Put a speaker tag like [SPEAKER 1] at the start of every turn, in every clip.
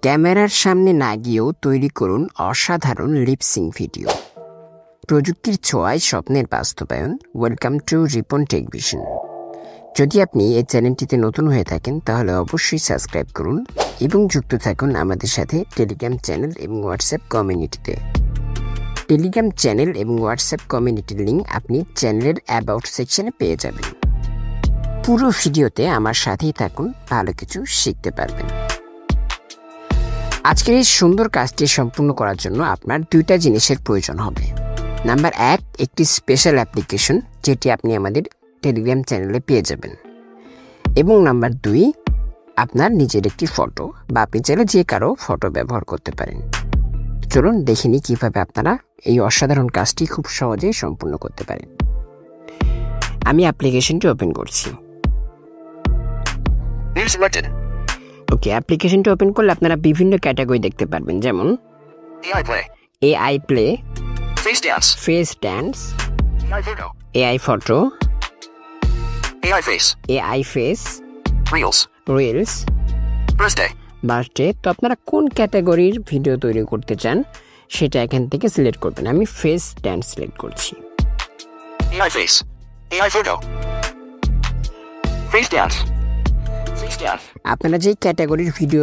[SPEAKER 1] ক্যামেরার সামনে না গিয়েও তৈরি করুন অসাধারণ লিপসিং ভিডিও। প্রযুক্তির ছোঁয়ায় স্বপ্নের বাস্তবায়ন। Welcome to Ripon Techvision. যদি আপনি এই চ্যানেলটিতে নতুন হয়ে থাকেন তাহলে অবশ্যই সাবস্ক্রাইব করুন এবং যুক্ত থাকুন আমাদের সাথে টেলিগ্রাম চ্যানেল এবং হোয়াটসঅ্যাপ কমিউনিটিতে। টেলিগ্রাম চ্যানেল এবং হোয়াটসঅ্যাপ কমিউনিটির লিঙ্ক আপনি চ্যানেলের অ্যাবাউট সেকশনে পেয়ে যাবেন। পুরো ভিডিওতে আমার সাথেই থাকুন, ভালো কিছু শিখতে পারবেন। আজকের এই সুন্দর কাজটি সম্পূর্ণ করার জন্য আপনার দুইটা জিনিসের প্রয়োজন হবে। নাম্বার 1, একটি স্পেশাল অ্যাপ্লিকেশন যেটি আপনি আমাদের টেলিগ্রাম চ্যানেলে পেয়ে যাবেন। এবং নাম্বার 2, আপনার নিজের একটি ফটো বা আপনি চাইলে যে কারো ফটো ব্যবহার করতে পারেন। চলুন দেখে নিই কীভাবে আপনারা এই অসাধারণ কাজটি খুব সহজেই সম্পূর্ণ করতে পারেন। আমি অ্যাপ্লিকেশনটি ওপেন করছি। ওকে, অ্যাপ্লিকেশনটি ওপেন করলে আপনারা বিভিন্ন ক্যাটাগরি দেখতে পারবেন, যেমন AI play, face dance, AI photo, AI face, reels, birthday. তো আপনারা কোন ক্যাটাগরির ভিডিও তৈরি করতে চান সেটা এখান থেকে সিলেক্ট করবেন। আমি ফেস ড্যান্স সিলেক্ট করছি।
[SPEAKER 2] AI face, AI photo, face dance.
[SPEAKER 1] আপনারা যে ক্যাটাগরির ভিডিও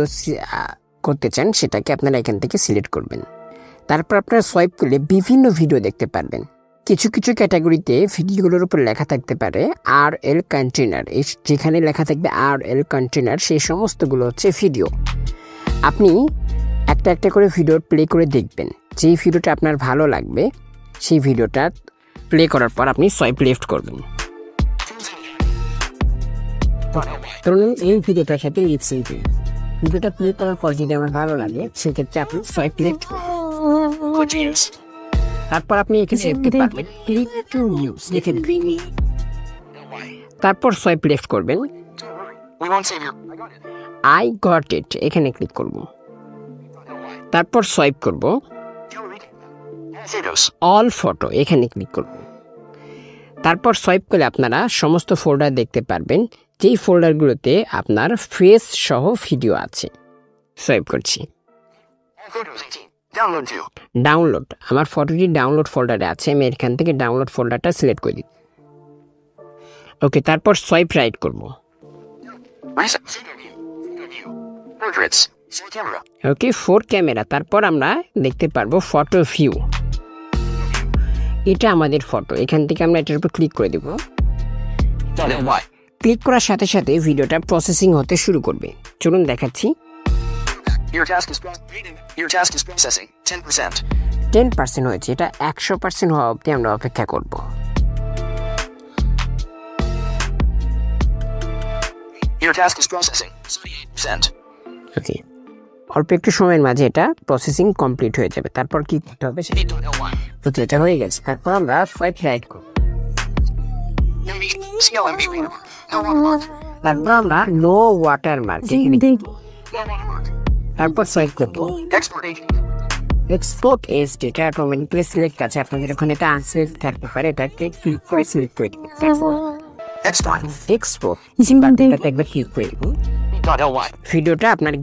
[SPEAKER 1] করতে চান সেটাকে আপনারা এখান থেকে সিলেক্ট করবেন। তারপর আপনারা সোয়াইপ করলে বিভিন্ন ভিডিও দেখতে পারবেন। কিছু কিছু ক্যাটাগরিতে ভিডিওগুলোর উপর লেখা থাকতে পারে RL কন্টেনার। যেখানে লেখা থাকবে RL কন্টেনার সেই সমস্তগুলো হচ্ছে ভিডিও। আপনি একটা একটা করে ভিডিও প্লে করে দেখবেন। যেই ভিডিওটা আপনার ভালো লাগবে সেই ভিডিওটা প্লে করার পর আপনি সোয়াইপ লেফট করবেন। ধরুন এই ভিডিওটার সাথে লিপসিং ভিডিওটা প্লে করার পর যদি আমার ভালো লাগে সেক্ষেত্রে আপনি সোয়াইপ লেফট করবেন। তারপর আপনি এখানে দেখতে পারবেন ক্লিক টু নিউজ লিখে দিন। তারপর সোয়াইপ লেফট করবেন। আই গট ইট এখানে ক্লিক করব। তারপর সোয়াইপ করব। অল ফটো এখানে ক্লিক করব। তারপর সোয়াইপ করলে আপনারা সমস্ত ফোল্ডার দেখতে পারবেন, যেই ফোল্ডারগুলোতে আপনার ফেস সহ ভিডিও আছে। সোয়াইপ করছি। ডাউনলোড, আমার ফটোটি ডাউনলোড ফোল্ডারে আছে। আমি এখান থেকে ডাউনলোড ফোল্ডারটা সিলেক্ট করে দিই। ওকে, তারপর সোয়াইপ রাইট করব। ওকে, 4 ক্যামেরা। তারপর আমরা দেখতে পারবো ফটো ভিউ। এটা আমাদের ফটো। এখান থেকে আমরা এটার উপর ক্লিক করে দেব। ক্লিক করার সাথে সাথে ভিডিওটা প্রসেসিং হতে শুরু করবে। চলুন দেখাচ্ছি।
[SPEAKER 2] Your task is processing 10%.
[SPEAKER 1] 10% হয়েছে। এটা 100% হওয়া অবধি আমরা অপেক্ষা করব।
[SPEAKER 2] Your task is processing 78%.
[SPEAKER 1] ওকে, অল্প একটু সময়ের মাঝে এটা প্রসেসিং কমপ্লিট হয়ে যাবে। তারপর কি করতে হবে সেটা এটা হয়ে গেছে। তারপর আমরা সোয়াইপ রাইট করব। তারপর আমরা নো ওয়াটারমার্ক তারপর সোয়াইপ করব। Export as data automatically select আছে। আপনাদের ওখানে এটা আনসিলেক্ট থাকতে পারে, এটাকে ক্লিক করে সিলেক্ট করে দিন। এক্সপোর্ট একবার ক্লিক করে দিন। ভিডিওটা আপনার